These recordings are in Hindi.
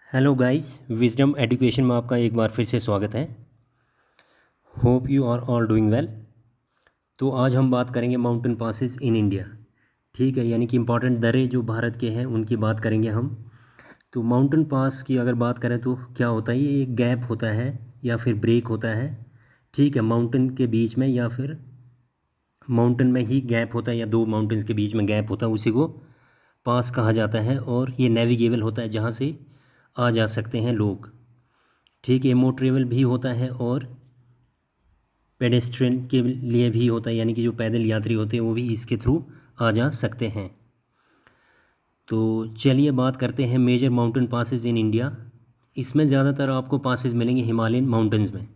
हेलो गाइस, विजडम एजुकेशन में आपका एक बार फिर से स्वागत है। Hope you are all doing well. तो आज हम बात करेंगे माउंटेन पासेस इन इंडिया। ठीक है, यानी कि इम्पॉर्टेंट दर्रे जो भारत के हैं उनकी बात करेंगे हम। तो माउंटेन पास की अगर बात करें तो क्या होता है, ये एक गैप होता है या फिर ब्रेक होता है। ठीक है, माउंटेन के बीच में या फिर माउंटेन में ही गैप होता है या दो माउंटेन्स के बीच में गैप होता है, उसी को पास कहा जाता है। और ये नेविगेबल होता है, जहाँ से आ जा सकते हैं लोग। ठीक है, मोटरेबल भी होता है और पेडेस्ट्रियन के लिए भी होता है, यानी कि जो पैदल यात्री होते हैं वो भी इसके थ्रू आ जा सकते हैं। तो चलिए बात करते हैं major mountain passes in India. इसमें ज़्यादातर आपको पासेस मिलेंगे हिमालयन माउंटेन्स में।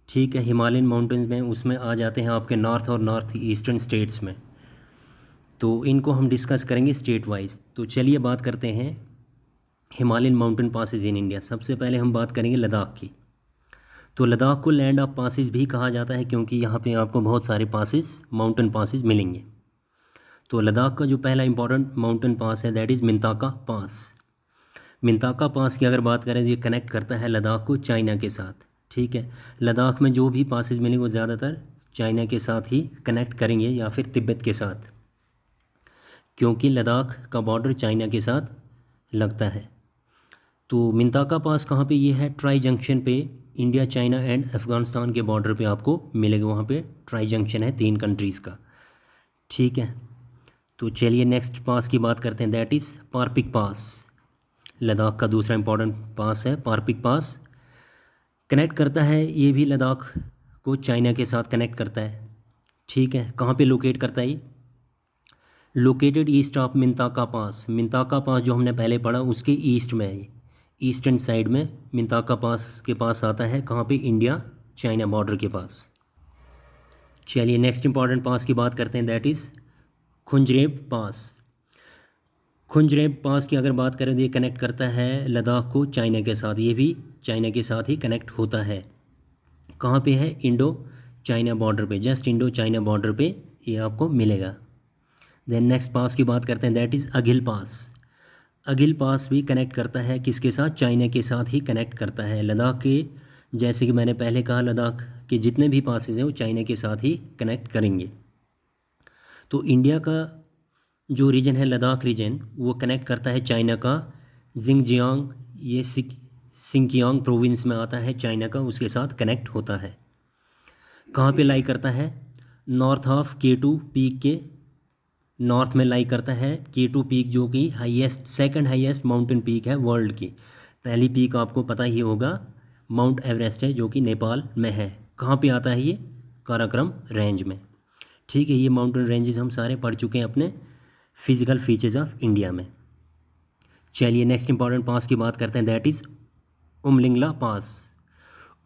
ठीक है, हिमालयन माउंटेन्स में उसमें आ जाते हैं आपके नॉर्थ और नॉर्थ ईस्टर्न स्टेट्स में। तो इनको हम डिस्कस करेंगे स्टेट वाइज। तो चलिए बात करते हैं Himalayan mountain passes in India. सबसे पहले हम बात करेंगे लद्दाख की। तो लद्दाख को लैंड ऑफ पासेस भी कहा जाता है, क्योंकि यहाँ पे आपको बहुत सारे पासेस माउंटेन पासेस मिलेंगे। तो लद्दाख का जो पहला इंपॉर्टेंट माउंटेन पास है दैट इज़ मिंताका पास। मिंताका पास की अगर बात करें तो ये कनेक्ट करता है लद्दाख को चाइना के साथ। ठीक है, लद्दाख में जो भी पासेस मिलेंगे वो ज़्यादातर चाइना के साथ ही कनेक्ट करेंगे या फिर तिब्बत के साथ, क्योंकि लद्दाख का बॉर्डर चाइना के साथ लगता है। तो मिंताका पास कहाँ पे ये है, ट्राई जंक्शन पे, इंडिया चाइना एंड अफ़गानिस्तान के बॉर्डर पे आपको मिलेगा। वहाँ पे ट्राई जंक्शन है 3 कंट्रीज़ का। ठीक है, तो चलिए नेक्स्ट पास की बात करते हैं, दैट इज़ पारपिक पास। लद्दाख का दूसरा इंपॉर्टेंट पास है पारपिक पास। कनेक्ट करता है, ये भी लद्दाख को चाइना के साथ कनेक्ट करता है। ठीक है, कहाँ पे लोकेट करता है ये, लोकेटेड ईस्ट ऑफ मिंताका पास। मिंताका पास जो हमने पहले पढ़ा उसके ईस्ट में है, ईस्टर्न साइड में मिंताका पास के पास आता है। कहाँ पे, इंडिया चाइना बॉर्डर के पास। चलिए नेक्स्ट इंपॉर्टेंट पास की बात करते हैं, दैट इज़ खुंजरेब पास। खुंजरेब पास की अगर बात करें तो ये कनेक्ट करता है लद्दाख को चाइना के साथ। ये भी चाइना के साथ ही कनेक्ट होता है। कहाँ पे है, इंडो चाइना बॉर्डर पे, जस्ट इंडो चाइना बॉर्डर पे ये आपको मिलेगा। देन नेक्स्ट पास की बात करते हैं, दैट इज़ अगिल पास। अगिल पास भी कनेक्ट करता है किसके साथ, चाइना के साथ ही कनेक्ट करता है। लद्दाख के, जैसे कि मैंने पहले कहा, लद्दाख के जितने भी पासेस हैं वो चाइना के साथ ही कनेक्ट करेंगे। तो इंडिया का जो रीजन है लद्दाख रीजन, वो कनेक्ट करता है चाइना का जिंगजियांग, ये सिंकियांग प्रोविंस में आता है चाइना का, उसके साथ कनेक्ट होता है। कहाँ पे लाई करता है, नॉर्थ ऑफ K2 पीक के नॉर्थ में लाई करता है। K2 पीक जो कि highest, second highest mountain peak है वर्ल्ड की। पहली पीक आपको पता ही होगा माउंट एवरेस्ट है, जो कि नेपाल में है। कहाँ पे आता है ये, काराकोरम रेंज में। ठीक है, ये माउंटेन रेंजेस हम सारे पढ़ चुके हैं अपने फिजिकल फीचर्स ऑफ इंडिया में। चलिए नेक्स्ट इंपॉर्टेंट पास की बात करते हैं, दैट इज़ उमलिंगला पास।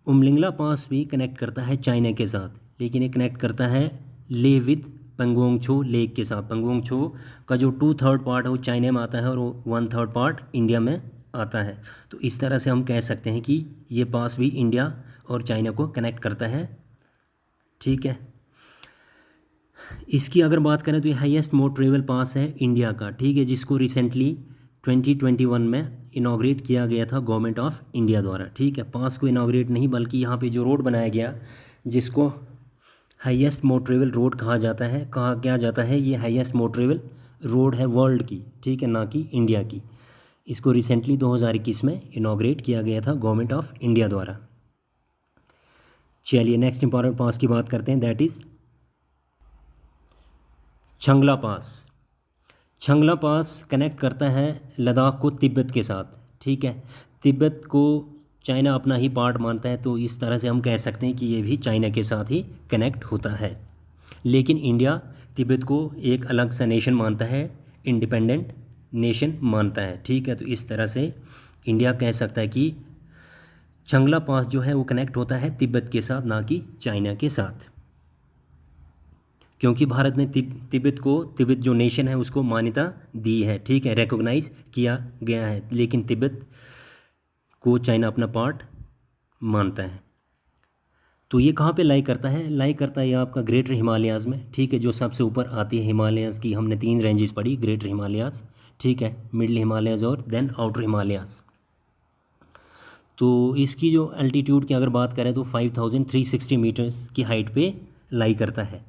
उमलिंगला पास भी कनेक्ट करता है चाइना के साथ, लेकिन ये कनेक्ट करता है ले विद पंगोंगछो लेक के साथ। पंगोंगछो का जो 2/3 पार्ट है वो चाइना में आता है और वो 1/3 पार्ट इंडिया में आता है। तो इस तरह से हम कह सकते हैं कि ये पास भी इंडिया और चाइना को कनेक्ट करता है। ठीक है, इसकी अगर बात करें तो ये हाईएस्ट मोड ट्रेवल पास है इंडिया का। ठीक है, जिसको रिसेंटली 2021 में इनाग्रेट किया गया था गवर्नमेंट ऑफ इंडिया द्वारा। ठीक है, पास को इनाग्रेट नहीं, बल्कि यहाँ पे जो रोड बनाया गया जिसको हाईएस्ट मोड ट्रेवल रोड कहा जाता है, कहा क्या जाता है, ये हाईएस्ट मोड ट्रेवल रोड है वर्ल्ड की। ठीक है, ना कि इंडिया की। इसको रिसेंटली 2021 में इनाग्रेट किया गया था गवर्नमेंट ऑफ इंडिया द्वारा। चलिए नेक्स्ट इंपॉर्टेंट पास की बात करते हैं, that is Changla pass. Changla pass connect करता है लद्दाख को तिब्बत के साथ। ठीक है, तिब्बत को चाइना अपना ही पार्ट मानता है, तो इस तरह से हम कह सकते हैं कि ये भी चाइना के साथ ही कनेक्ट होता है। लेकिन इंडिया तिब्बत को एक अलग सा नेशन मानता है, इंडिपेंडेंट नेशन मानता है। ठीक है, तो इस तरह से इंडिया कह सकता है कि छंगला पास जो है वो कनेक्ट होता है तिब्बत के साथ, ना कि चाइना के साथ। क्योंकि भारत ने तिब्बत को, तिब्बत जो नेशन है उसको मान्यता दी है। ठीक है, रिकॉग्नाइज किया गया है, लेकिन तिब्बत को चाइना अपना पार्ट मानता है। तो ये कहाँ पे लाई करता है, लाई करता है ये आपका ग्रेटर हिमालयाज़ में। ठीक है, जो सबसे ऊपर आती है हिमालयाज़ की, हमने 3 रेंजेस पढ़ी, ग्रेटर हिमालयाज़, ठीक है, मिडल हिमालयाज़ और देन आउटर हिमालयाज़। तो इसकी जो एल्टीट्यूड की अगर बात करें तो 5360 मीटर्स की हाइट पे लाई करता है।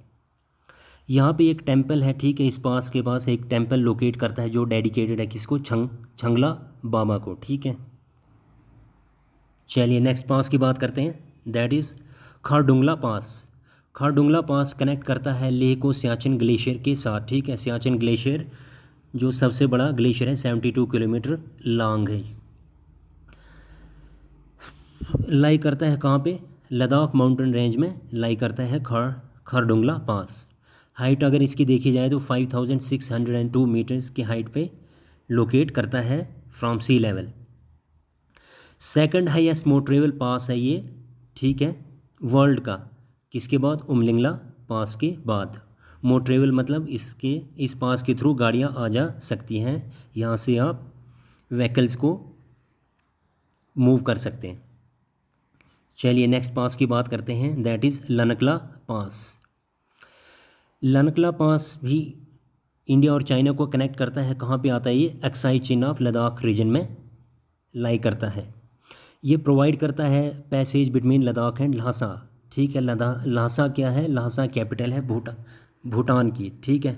यहाँ पे एक टेंपल है, ठीक है, इस पास के पास एक टेंपल लोकेट करता है जो डेडिकेटेड है किसको, छंगला बाबा को, ठीक है। चलिए नेक्स्ट पास की बात करते हैं, that is Khardungla pass. Khardungla pass connect करता है लेह को सियाचिन ग्लेशियर के साथ, ठीक है। सियाचिन ग्लेशियर जो सबसे बड़ा ग्लेशियर है, 72 किलोमीटर लॉन्ग है। लाई करता है कहाँ पे, लद्दाख माउंटेन रेंज में लाई करता है खारडुंगला पास। हाइट अगर इसकी देखी जाए तो 5602 मीटर्स की हाइट पे लोकेट करता है from sea level. Second highest motorable pass है ये, ठीक है, वर्ल्ड का, किसके बाद, उमलिंगला पास के बाद। मोटरेबल मतलब इसके इस पास के थ्रू गाड़ियाँ आ जा सकती हैं, यहाँ से आप व्हीकल्स को मूव कर सकते हैं। चलिए नेक्स्ट पास की बात करते हैं, दैट इज़ लनकला पास। लनकला पास भी इंडिया और चाइना को कनेक्ट करता है, कहाँ पे आता है ये, अक्साई चिन ऑफ लद्दाख रीजन में लाई करता है। ये प्रोवाइड करता है passage between Ladakh and Lhasa, ठीक है। ल्हासा क्या है, ल्हासा कैपिटल है भूटान की, ठीक है।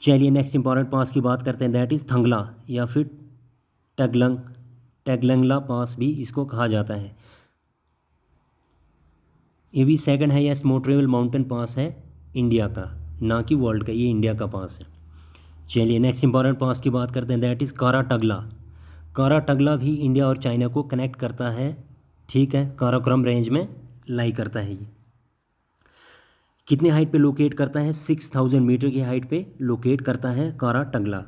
चलिए नेक्स्ट इंपॉर्टेंट पास की बात करते हैं, दैट इज़ थंगला या फिर टैगलंगला पास भी इसको कहा जाता है। ये भी second highest motorable mountain pass है इंडिया का, ना कि वर्ल्ड का, ये इंडिया का पास है। चलिए नेक्स्ट इंपॉर्टेंट पास की बात करते हैं, दैट इज़ काराटगला। काराटगला भी इंडिया और चाइना को कनेक्ट करता है, ठीक है। काराकोरम रेंज में लाई करता है ये। कितने हाइट पे लोकेट करता है, 6000 मीटर की हाइट पे लोकेट करता है काराटगला।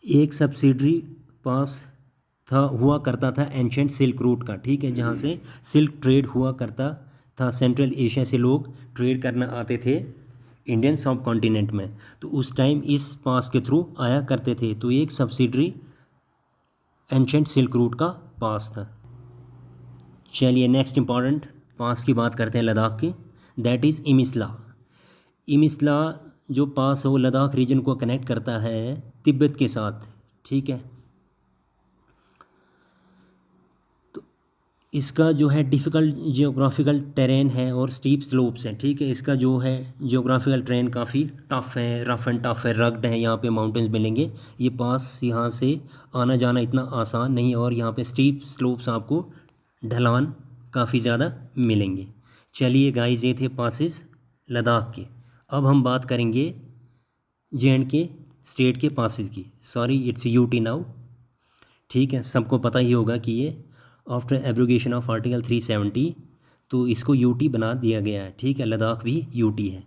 एक सब्सिडरी पास हुआ करता था एंशेंट सिल्क रूट का, ठीक है, जहाँ से सिल्क ट्रेड हुआ करता था। सेंट्रल एशिया से लोग ट्रेड करना आते थे इंडियन सब कॉन्टिनेंट में, तो उस टाइम इस पास के थ्रू आया करते थे। तो एक सब्सिडरी एंशेंट सिल्क रूट का पास था। चलिए नेक्स्ट इंपॉर्टेंट पास की बात करते हैं लद्दाख की, दैट इज़ इमिसला। इमिसला जो पास है वो लद्दाख रीजन को कनेक्ट करता है तिब्बत के साथ, ठीक है। इसका जो है डिफ़िकल्ट जियोग्राफिकल टेरेन है और स्टीप स्लोप्स हैं, ठीक है। इसका जो है जियोग्राफिकल टेरेन काफ़ी टफ है, रफ एंड टफ है, रग्ड है, यहाँ पे माउंटेन्स मिलेंगे। ये पास यहाँ से आना जाना इतना आसान नहीं, और यहाँ पे स्टीप स्लोप्स आपको ढलान काफ़ी ज़्यादा मिलेंगे। चलिए गाइस, ये थे पासेस लद्दाख के। अब हम बात करेंगे J&K स्टेट के पासेस की। सॉरी, इट्स यूटी नाउ, ठीक है। सबको पता ही होगा कि ये आफ्टर एब्रोगेशन ऑफ आर्टिकल 370 तो इसको यूटी बना दिया गया है, ठीक है। लद्दाख भी यूटी है।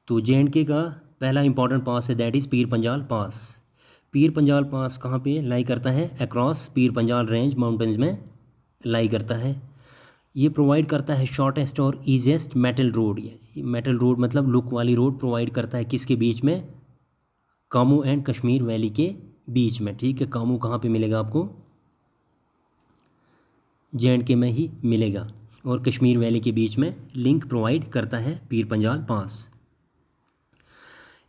तो J&K का पहला इंपॉर्टेंट पास है, दैट इज़ पीर पंजाल पास। पीर पंजाल पास कहाँ पे लाई करता है, across Pir Panjal range mountains में लाई करता है। ये प्रोवाइड करता है शॉर्टेस्ट और ईजीएस्ट मेटल रोड। ये मेटल रोड मतलब लुक वाली रोड प्रोवाइड करता है किसके बीच में, कामू एंड कश्मीर वैली के बीच में, ठीक है। कामू कहाँ पे मिलेगा आपको, J&K में ही मिलेगा, और कश्मीर वैली के बीच में लिंक प्रोवाइड करता है पीर पंजाल पास।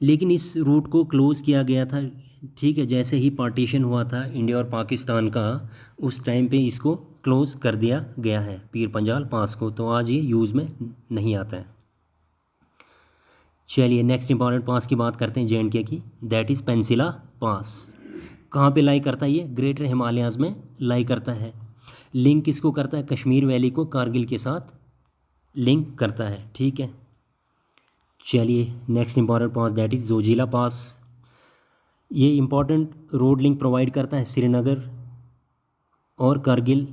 लेकिन इस रूट को क्लोज़ किया गया था, ठीक है। जैसे ही पार्टीशन हुआ था इंडिया और पाकिस्तान का, उस टाइम पे इसको क्लोज़ कर दिया गया है पीर पंजाल पास को, तो आज ये यूज़ में नहीं आता है। चलिए नेक्स्ट इंपॉर्टेंट पास की बात करते हैं J&K की, दैट इज़ पेंसिला पास। कहाँ पे लाई करता है ये, ग्रेटर हिमालयाज़ में लाई करता है। लिंक किसको करता है, कश्मीर वैली को कारगिल के साथ लिंक करता है, ठीक है। चलिए next important pass, that is Zojila pass. ये इंपॉर्टेंट रोड लिंक प्रोवाइड करता है श्रीनगर और कारगिल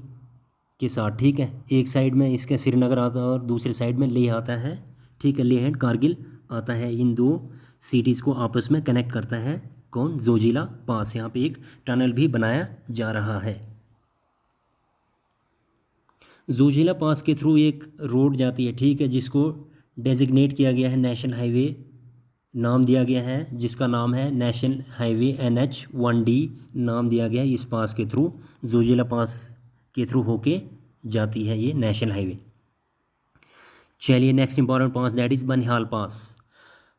के साथ, ठीक है। एक साइड में इसका श्रीनगर आता है और दूसरे साइड में लेह आता है, ठीक है। लेह एंड कारगिल आता है, इन दो सिटीज़ को आपस में कनेक्ट करता है कौन, जोजिला पास। यहाँ पे एक टनल भी बनाया जा रहा है। जोजिला पास के थ्रू एक रोड जाती है, ठीक है, जिसको डेजिग्नेट किया गया है, नेशनल हाईवे नाम दिया गया है, जिसका नाम है नेशनल हाईवे NH1D नाम दिया गया है। इस पास के थ्रू, जोजिला पास के थ्रू होके जाती है ये नेशनल हाईवे। चलिए next important pass, that is Banihal pass.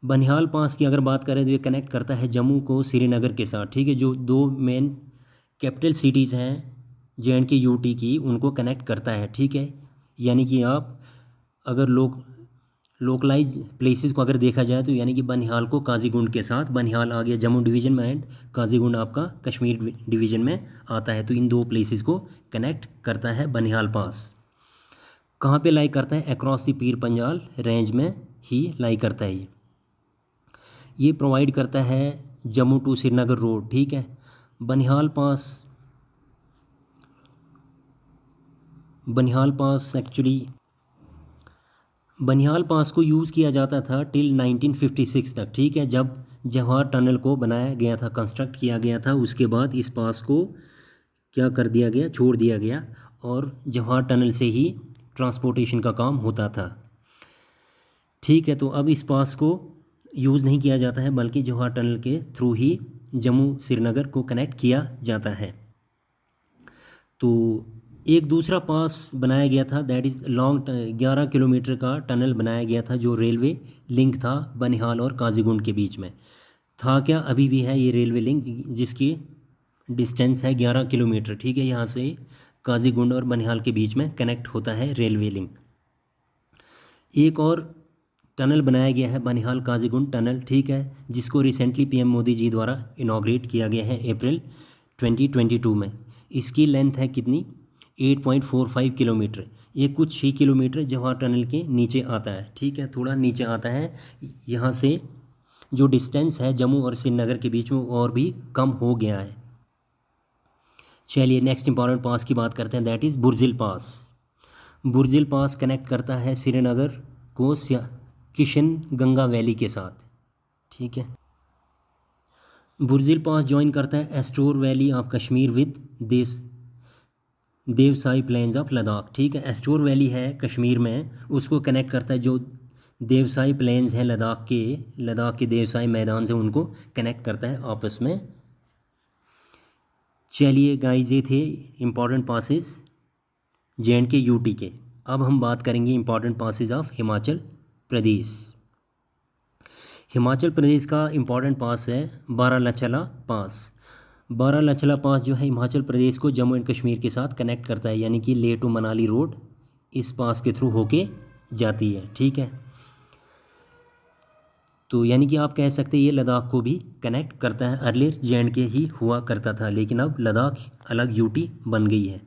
Banihal pass की अगर बात करें तो ये कनेक्ट करता है जम्मू को श्रीनगर के साथ, ठीक है। जो दो मेन कैपिटल सिटीज़ हैं JNK UT की, उनको कनेक्ट करता है, ठीक है। यानी कि आप अगर लोकलाइज प्लेसेस को अगर देखा जाए तो यानी कि बनिहाल को काजीगुंड के साथ, बनिहाल आ गया जम्मू डिवीज़न में एंड काजीगुंड आपका कश्मीर डिवीज़न में आता है, तो इन दो प्लेसेस को कनेक्ट करता है बनिहाल पास। कहाँ पे लाई करता है? Across the Pir Panjal range में ही लाई करता है ये प्रोवाइड करता है जम्मू टू श्रीनगर रोड, ठीक है। बनिहाल पास एक्चुअली बनिहाल पास को यूज़ किया जाता था टिल 1956 तक, ठीक है। जब जवाहर टनल को बनाया गया था, कंस्ट्रक्ट किया गया था, उसके बाद इस पास को क्या कर दिया गया, छोड़ दिया गया, और जवाहर टनल से ही ट्रांसपोर्टेशन का काम होता था, ठीक है। तो अब इस पास को यूज़ नहीं किया जाता है, बल्कि जवाहर टनल के थ्रू ही जम्मू श्रीनगर को कनेक्ट किया जाता है। तो एक दूसरा पास बनाया गया था, दैट इज़ लॉन्ग 11 किलोमीटर का टनल बनाया गया था, जो रेलवे लिंक था बनिहाल और काजीगुंड के बीच में था। क्या अभी भी है ये रेलवे लिंक, जिसकी डिस्टेंस है 11 किलोमीटर, ठीक है। यहाँ से काजीगुंड और बनिहाल के बीच में कनेक्ट होता है रेलवे लिंक। एक और टनल बनाया गया है बनिहाल काजीगुंड टनल, ठीक है, जिसको रिसेंटली PM मोदी जी द्वारा इनॉग्रेट किया गया है अप्रैल 2022 में। इसकी लेंथ है कितनी? 8.45 किलोमीटर। ये कुछ 6 किलोमीटर जवाहर टनल के नीचे आता है, ठीक है, थोड़ा नीचे आता है। यहाँ से जो डिस्टेंस है जम्मू और श्रीनगर के बीच में और भी कम हो गया है। चलिए नेक्स्ट इंपॉर्टेंट पास की बात करते हैं, that is Burzil pass. Burzil pass connect करता है श्रीनगर को किशन गंगा वैली के साथ, ठीक है। बुर्जिल पास ज्वाइन करता है Astore valley of Kashmir with Deosai plains of Ladakh, ठीक है। एस्टोर वैली है कश्मीर में, उसको कनेक्ट करता है जो देवसाई प्लेन्स हैं लद्दाख के देवसाई मैदान से, उनको कनेक्ट करता है आपस में। चलिए गाइस, ये थे इम्पॉर्टेंट पासेस JNK UT के। अब हम बात करेंगे इम्पॉर्टेंट पासेस ऑफ हिमाचल प्रदेश। हिमाचल प्रदेश का इम्पॉर्टेंट पास है बारालाचला पास। बारालाचला पास जो है हिमाचल प्रदेश को जम्मू एंड कश्मीर के साथ कनेक्ट करता है, यानी कि लेह टू मनाली रोड इस पास के थ्रू होके जाती है, ठीक है। तो यानी कि आप कह सकते हैं ये लद्दाख को भी कनेक्ट करता है। अर्लियर JNK ही हुआ करता था, लेकिन अब लद्दाख अलग UT बन गई है।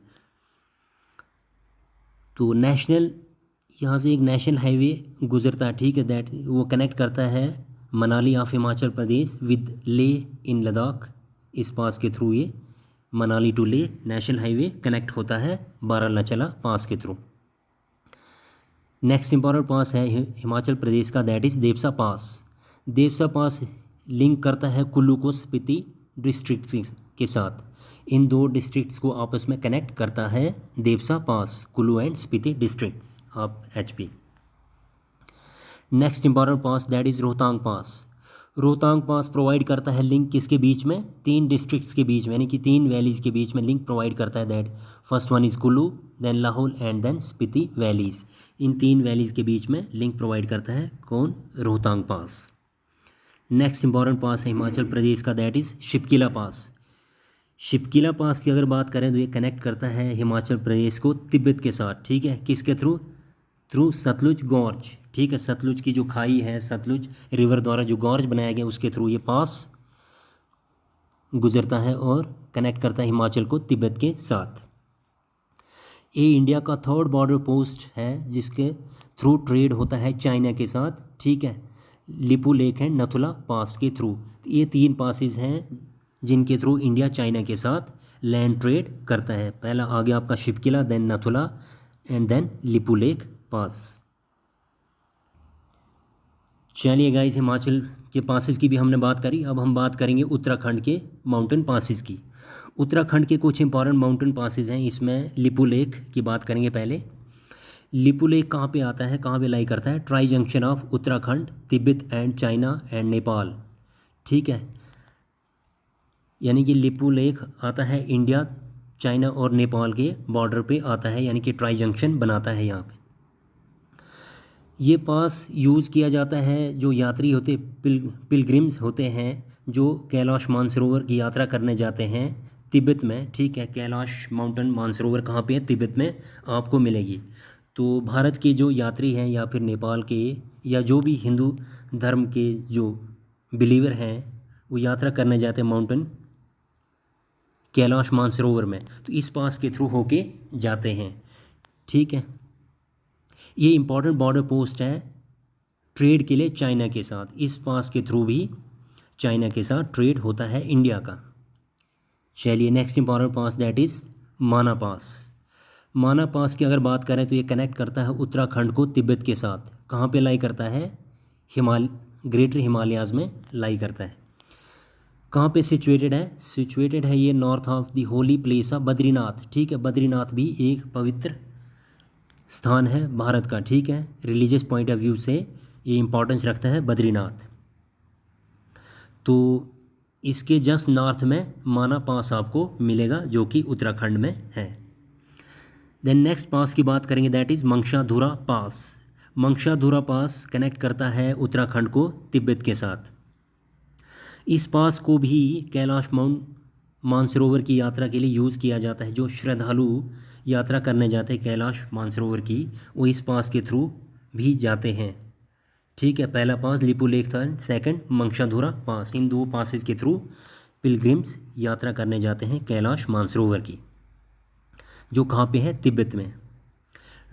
तो यहाँ से एक नेशनल हाईवे गुजरता है, ठीक है, दैट वो कनेक्ट करता है Manali of Himachal Pradesh with Leh in Ladakh. इस पास के थ्रू ये Manali to Leh national highway connect होता है बारालाचला पास के थ्रू। नेक्स्ट इंपॉर्टेंट पास है हिमाचल प्रदेश का, that is Deosa pass. Deosa pass link करता है कुल्लू को स्पीति डिस्ट्रिक्ट के साथ। इन दो डिस्ट्रिक्ट्स को आपस में कनेक्ट करता है Deosa pass, Kullu and Spiti districts of HP। Next important pass that is Rohtang pass. Rohtang pass provide करता है लिंक किसके बीच में? 3 डिस्ट्रिक्ट्स के बीच में, यानी कि 3 वैलीज़ के बीच में लिंक प्रोवाइड करता है। That first one is Kullu, then Lahaul and then Spiti valleys. In 3 valleys के बीच में लिंक प्रोवाइड करता है कौन? Rohtang pass. Next important pass है हिमाचल प्रदेश का, that is Shipki La pass. Shipki La pass की अगर बात करें तो ये कनेक्ट करता है हिमाचल प्रदेश को तिब्बत के साथ, ठीक है। किसके थ्रू? थ्रू सतलुज गॉर्ज, ठीक है। सतलुज की जो खाई है, सतलुज रिवर द्वारा जो गॉर्ज बनाया गया, उसके थ्रू ये पास गुजरता है और कनेक्ट करता है हिमाचल को तिब्बत के साथ। ये इंडिया का 3rd बॉर्डर पोस्ट है जिसके थ्रू ट्रेड होता है चाइना के साथ, ठीक है। लिपू लेक एंड नथुला पास के थ्रू। ये 3 पासेस हैं जिनके थ्रू इंडिया चाइना के साथ लैंड ट्रेड करता है। पहला आ गया आपका Shipkila, then Nathula and then Lipulekh pass. चलिए गाइस, हिमाचल के पासेस की भी हमने बात करी। अब हम बात करेंगे उत्तराखंड के माउंटेन पासेस की। उत्तराखंड के कुछ इंपॉर्टेंट माउंटेन पासेस हैं, इसमें लिपू लेक की बात करेंगे पहले। लिपू लेक कहाँ पे आता है, कहाँ पे लाई करता है? Tri junction of Uttarakhand, Tibet and China and Nepal, ठीक है। यानी कि लिपू लेक आता है इंडिया, चाइना और नेपाल के बॉर्डर पे आता है, यानी कि ट्राई जंक्शन बनाता है यहाँ पे। ये पास यूज़ किया जाता है जो यात्री पिलग्रिम्स होते हैं, जो कैलाश मानसरोवर की यात्रा करने जाते हैं तिब्बत में, ठीक है। कैलाश माउंटेन मानसरोवर कहाँ पे है? तिब्बत में आपको मिलेगी। तो भारत के जो यात्री हैं या फिर नेपाल के या जो भी हिंदू धर्म के जो बिलीवर हैं वो यात्रा करने जाते हैं माउंटेन कैलाश मानसरोवर में, तो इस पास के थ्रू होके जाते हैं, ठीक है। ये इम्पॉर्टेंट बॉर्डर पोस्ट है ट्रेड के लिए चाइना के साथ। इस पास के थ्रू भी चाइना के साथ ट्रेड होता है इंडिया का। चलिए next important pass that is माना पास। माना पास की अगर बात करें तो ये कनेक्ट करता है उत्तराखंड को तिब्बत के साथ। कहाँ पे लाई करता है? ग्रेटर हिमालयाज़ में लाई करता है। कहाँ पे सिचुएटेड है? सिचुएटेड है ये north of the holy place of Badrinath, ठीक है। बद्रीनाथ भी एक पवित्र स्थान है भारत का, ठीक है। रिलीजियस पॉइंट ऑफ व्यू से ये इम्पोर्टेंस रखता है बद्रीनाथ। तो इसके जस्ट नॉर्थ में माना पास आपको मिलेगा जो कि उत्तराखंड में है। देन नेक्स्ट पास की बात करेंगे that is Mangshadhura pass. Mangshadhura pass connect करता है उत्तराखंड को तिब्बत के साथ। इस पास को भी कैलाश मानसरोवर की यात्रा के लिए यूज़ किया जाता है। जो श्रद्धालु यात्रा करने जाते हैं कैलाश मानसरोवर की, वो इस पास के थ्रू भी जाते हैं, ठीक है। पहला पास लिपुलेख था, सेकंड मंगशाधुरा पास। इन दो पासेस के थ्रू पिलग्रिम्स यात्रा करने जाते हैं कैलाश मानसरोवर की, जो कहाँ पे है? तिब्बत में।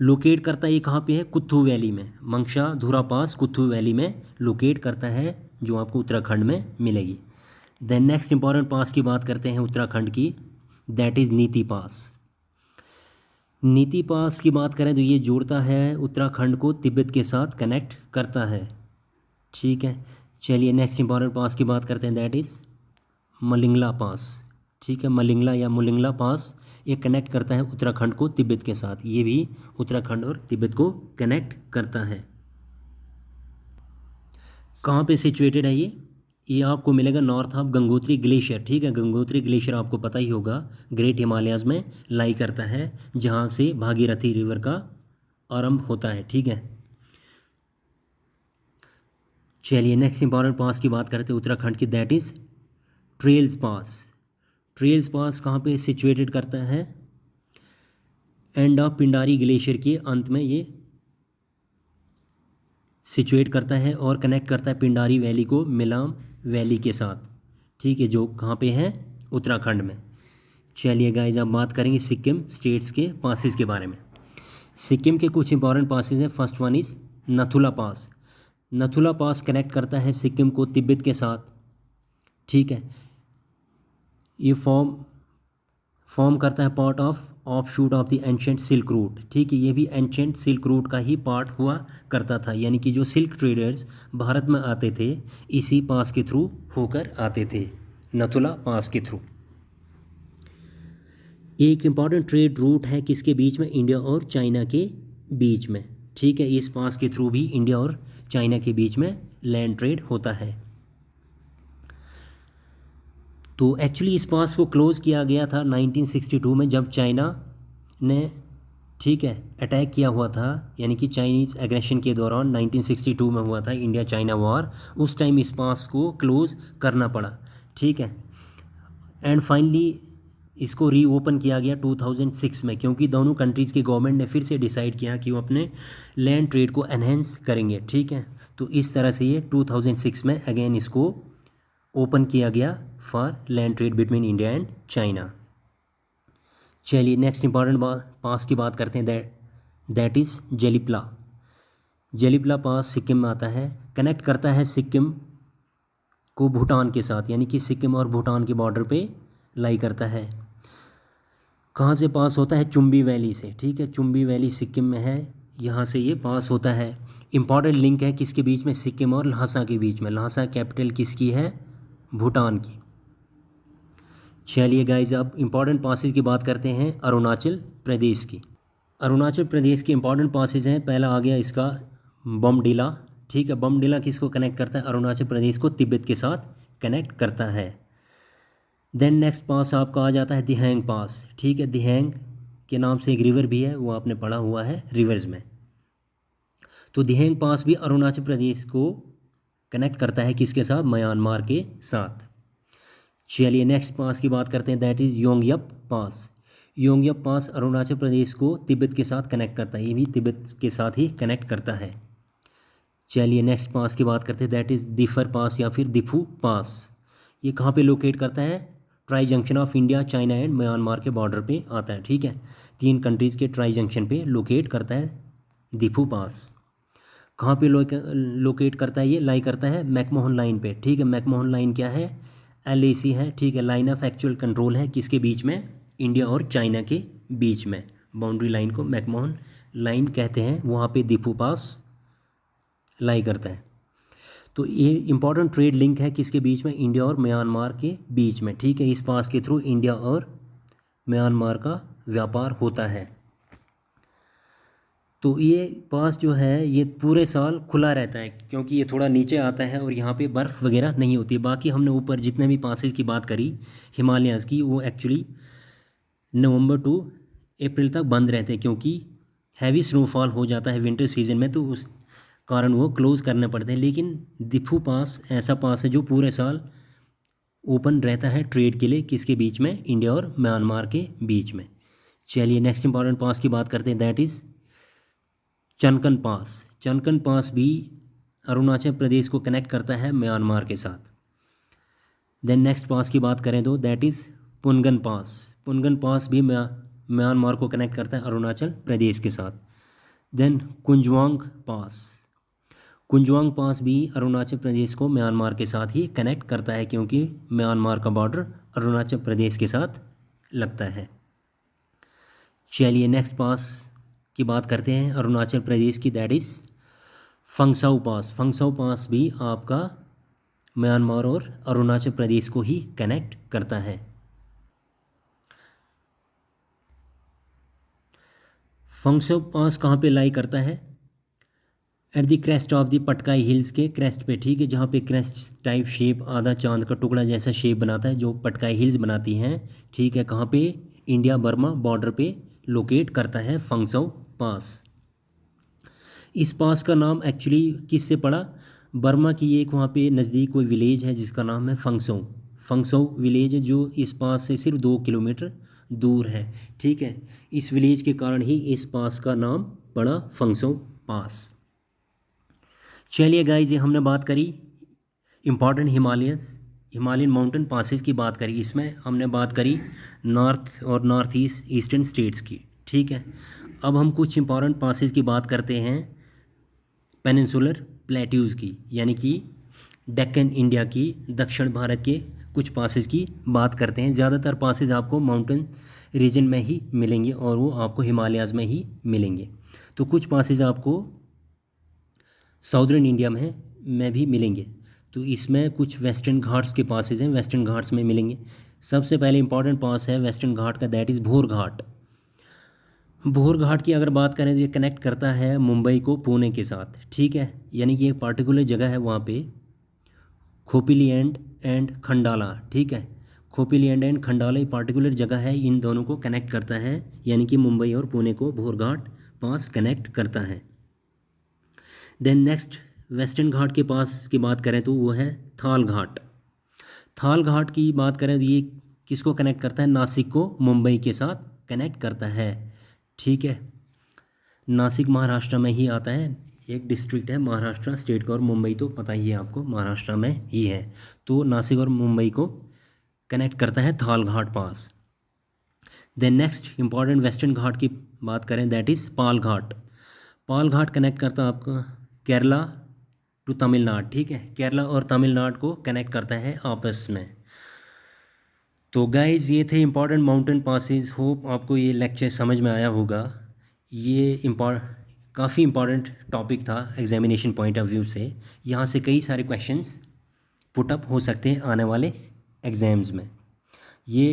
लोकेट करता है ये कहाँ पे है? कुथु वैली में। मंगशाधुरा पास कुथु वैली में लोकेट करता है, जो आपको उत्तराखंड में मिलेगी। देन नेक्स्ट इंपॉर्टेंट पास की बात करते हैं उत्तराखंड की, दैट इज़ नीति पास। नीति पास की बात करें तो ये जोड़ता है उत्तराखंड को तिब्बत के साथ, कनेक्ट करता है, ठीक है। चलिए नेक्स्ट इंपॉर्टेंट पास की बात करते हैं दैट इज़ मलिंगला पास, ठीक है। मलिंगला या मुलिंगला पास ये कनेक्ट करता है उत्तराखंड को तिब्बत के साथ। ये भी उत्तराखंड और तिब्बत को कनेक्ट करता है। कहाँ पे सिचुएटेड है ये आपको मिलेगा नॉर्थ ऑफ गंगोत्री ग्लेशियर, ठीक है। गंगोत्री ग्लेशियर आपको पता ही होगा ग्रेट हिमालयाज़ में लाई करता है, जहाँ से भागीरथी रिवर का आरंभ होता है, ठीक है। चलिए नेक्स्ट इंपॉर्टेंट पास की बात करते हैं उत्तराखंड की, that is Traill's pass. Traill's pass कहाँ पे सिचुएटेड करता है? एंड ऑफ पिंडारी ग्लेशियर के अंत में ये सिचुएट करता है और कनेक्ट करता है पिंडारी वैली को मिलाम वैली के साथ, ठीक है, जो कहाँ पे है? उत्तराखंड में। चलिए गाइस अब बात करेंगे सिक्किम स्टेट्स के पासेस के बारे में। सिक्किम के कुछ इंपॉर्टेंट पासेस हैं। First one is Nathula pass. Nathula pass connect करता है सिक्किम को तिब्बत के साथ, ठीक है। ये फॉर्म करता है part of shoot of the ancient silk route, ठीक है। ये भी एंशेंट सिल्क रूट का ही पार्ट हुआ करता था, यानी कि जो सिल्क ट्रेडर्स भारत में आते थे इसी पास के थ्रू होकर आते थे, नथुला पास के थ्रू। एक इम्पॉर्टेंट ट्रेड रूट है किसके बीच में? इंडिया और चाइना के बीच में, ठीक है। इस पास के थ्रू भी इंडिया और चाइना के बीच में लैंड ट्रेड होता है। तो एक्चुअली इस पास को क्लोज़ किया गया था 1962 में, जब चाइना ने, ठीक है, अटैक किया हुआ था, यानी कि चाइनीज़ एग्रेशन के दौरान 1962 में हुआ था इंडिया चाइना वॉर। उस टाइम इस पास को क्लोज़ करना पड़ा, ठीक है। एंड फाइनली इसको रीओपन किया गया 2006 में, क्योंकि दोनों कंट्रीज़ की गवर्नमेंट ने फिर से डिसाइड किया कि वो अपने लैंड ट्रेड को एनहेंस करेंगे, ठीक है। तो इस तरह से ये 2006 में अगेन इसको ओपन किया गया for land trade between India and China. चलिए नेक्स्ट इंपॉर्टेंट पास की बात करते हैं, दैट इज़ जेलिप्ला। जेलिप्ला पास सिक्किम में आता है, कनेक्ट करता है सिक्किम को भूटान के साथ, यानी कि सिक्किम और भूटान के बॉर्डर पे लाई करता है। कहाँ से पास होता है? चुम्बी वैली से, ठीक है। चुम्बी वैली सिक्किम में है, यहाँ से ये पास होता है। इम्पॉर्टेंट लिंक है किसके बीच में? सिक्किम और ल्हासा के बीच में। ल्हासा कैपिटल किसकी है? भूटान की। चलिए गाइज अब इम्पॉर्टेंट पासेज की बात करते हैं अरुणाचल प्रदेश की। अरुणाचल प्रदेश के इम्पॉर्टेंट पासेज हैं। पहला आ गया इसका बमडिला, ठीक है। बमडिला किसको कनेक्ट करता है? अरुणाचल प्रदेश को तिब्बत के साथ कनेक्ट करता है। देन नेक्स्ट पास आपका आ जाता है दिहैंग पास, ठीक है। दिहैंग के नाम से एक रिवर भी है, वो आपने पढ़ा हुआ है रिवर्स में। तो दिहैंग पास भी अरुणाचल प्रदेश को कनेक्ट करता है किसके साथ? म्यांमार के साथ। चलिए नेक्स्ट पास की बात करते हैं, दैट इज़ योंगयप पास। योंगयप पास अरुणाचल प्रदेश को तिब्बत के साथ कनेक्ट करता है, ये भी तिब्बत के साथ ही कनेक्ट करता है। चलिए नेक्स्ट पास की बात करते हैं, दैट इज़ दिफर पास या फिर दिफू पास। ये कहाँ पे लोकेट करता है? Tri junction of India, China and Myanmar के बॉर्डर पे आता है, ठीक है। 3 कंट्रीज़ के ट्राई जंक्शन पे लोकेट करता है दिफू पास। कहाँ पे लोकेट करता है? ये लाई करता है मैकमोहन लाइन पे, ठीक है। मैकमोहन लाइन क्या है? LAC है, ठीक है। लाइन ऑफ एक्चुअल कंट्रोल है किसके बीच में? इंडिया और चाइना के बीच में। बाउंड्री लाइन को मैकमोहन लाइन कहते हैं, वहाँ पे दिफू पास लाई करता है। तो ये इंपॉर्टेंट ट्रेड लिंक है किसके बीच में? इंडिया और म्यांमार के बीच में, ठीक है। इस पास के थ्रू इंडिया और म्यांमार का व्यापार होता है। तो ये पास जो है ये पूरे साल खुला रहता है, क्योंकि ये थोड़ा नीचे आता है और यहाँ पे बर्फ़ वगैरह नहीं होती है। बाकी हमने ऊपर जितने भी पासेस की बात करी हिमालयाज़ की, वो एक्चुअली नवंबर टू अप्रैल तक बंद रहते हैं, क्योंकि हैवी स्नोफॉल हो जाता है विंटर सीजन में, तो उस कारण वो क्लोज़ करने पड़ते हैं। लेकिन दिफू पास ऐसा पास है जो पूरे साल ओपन रहता है ट्रेड के लिए, किसके बीच में? इंडिया और म्यांमार के बीच में। चलिए नेक्स्ट इंपॉर्टेंट पास की बात करते हैं, दैट इज़ चनकन पास। चनकन पास भी अरुणाचल प्रदेश को कनेक्ट करता है म्यांमार के साथ। देन नेक्स्ट पास की बात करें तो दैट इज़ पुनगन पास। पुनगन पास भी म्यांमार को कनेक्ट करता है अरुणाचल प्रदेश के साथ। देन कुंजवांग पास। कुंजवांग पास भी अरुणाचल प्रदेश को म्यांमार के साथ ही कनेक्ट करता है, क्योंकि म्यांमार का बॉर्डर अरुणाचल प्रदेश के साथ लगता है। चलिए नेक्स्ट पास की बात करते हैं अरुणाचल प्रदेश की, दैट इज़ फंगसाउ पास। फंगसाउ पास भी आपका म्यांमार और अरुणाचल प्रदेश को ही कनेक्ट करता है। फंगसाउ पास कहाँ पे लाई करता है? At the crest of the Patkai hills के क्रेस्ट पे, ठीक है। जहाँ पे क्रेस्ट टाइप शेप, आधा चांद का टुकड़ा जैसा शेप बनाता है, जो पटकाई हिल्स बनाती हैं, ठीक है। कहाँ पे? इंडिया बर्मा बॉर्डर पे लोकेट करता है फंगसाउ पास। इस पास का नाम एक्चुअली किससे पड़ा? बर्मा की एक वहाँ पे नज़दीक कोई विलेज है जिसका नाम है फंगसौ। फंगसौ विलेज है जो इस पास से सिर्फ 2 किलोमीटर दूर है, ठीक है। इस विलेज के कारण ही इस पास का नाम पड़ा फंगसौ पास। चलिए गाइज, ये हमने बात करी इम्पॉर्टेंट हिमालयन माउंटेन पासेस की बात करी। इसमें हमने बात करी नॉर्थ और नॉर्थ ईस्टर्न स्टेट्स की, ठीक है। अब हम कुछ इम्पॉर्टेंट पासेस की बात करते हैं पेनिनसुलर प्लेट्यूज़ की, यानी कि डेक्कन इंडिया की, दक्षिण भारत के कुछ पासेस की बात करते हैं। ज़्यादातर पासेस आपको माउंटेन रीजन में ही मिलेंगे और वो आपको हिमालयाज़ में ही मिलेंगे। तो कुछ पासेस आपको साउदर्न इंडिया में भी मिलेंगे। तो इसमें कुछ वेस्टर्न घाट्स के पासेस हैं, वेस्टर्न घाट्स में मिलेंगे। सबसे पहले इंपॉर्टेंट पास है वेस्टर्न घाट का, दैट इज़ भोर घाट। भोर घाट की अगर बात करें तो ये कनेक्ट करता है मुंबई को पुणे के साथ, ठीक है। यानी कि एक पार्टिकुलर जगह है वहाँ पे, खोपिली एंड खंडाला, ठीक है। खोपिली एंड खंडाला एक पार्टिकुलर जगह है, इन दोनों को कनेक्ट करता है, यानी कि मुंबई और पुणे को भोर घाट पास कनेक्ट करता है। देन नेक्स्ट वेस्टर्न घाट के पास की बात करें तो वो है थाल घाट। थाल घाट की बात करें तो ये किसको कनेक्ट करता है? नासिक को मुंबई के साथ कनेक्ट करता है, ठीक है। नासिक महाराष्ट्र में ही आता है, एक डिस्ट्रिक्ट है महाराष्ट्र स्टेट का, और मुंबई तो पता ही है आपको महाराष्ट्र में ही है। तो नासिक और मुंबई को कनेक्ट करता है थाल घाट पास। देन नेक्स्ट इंपॉर्टेंट वेस्टर्न घाट की बात करें, that is Pal Ghat. Pal Ghat connect करता है आपका केरला टू तमिलनाडु, ठीक है। केरला और तमिलनाडु को कनेक्ट करता है आपस में। तो गाइज़, ये थे इंपॉर्टेंट माउंटेन पासेस। होप आपको ये लेक्चर समझ में आया होगा। ये काफ़ी इंपॉर्टेंट टॉपिक था एग्जामिनेशन पॉइंट ऑफ व्यू से। यहाँ से कई सारे क्वेश्चंस पुटअप हो सकते हैं आने वाले एग्ज़ाम्स में। ये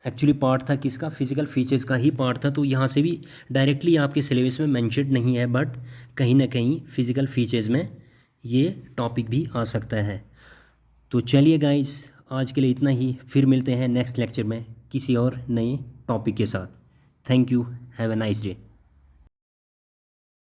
एक्चुअली पार्ट था किसका? फिज़िकल फीचर्स का ही पार्ट था। तो यहाँ से भी डायरेक्टली आपके सिलेबस में मेंशन नहीं है, बट कहीं ना कहीं फिज़िकल फीचर्स में ये टॉपिक भी आ सकता है। तो चलिए गाइस, आज के लिए इतना ही। फिर मिलते हैं नेक्स्ट लेक्चर में किसी और नए टॉपिक के साथ। Thank you, have a nice day.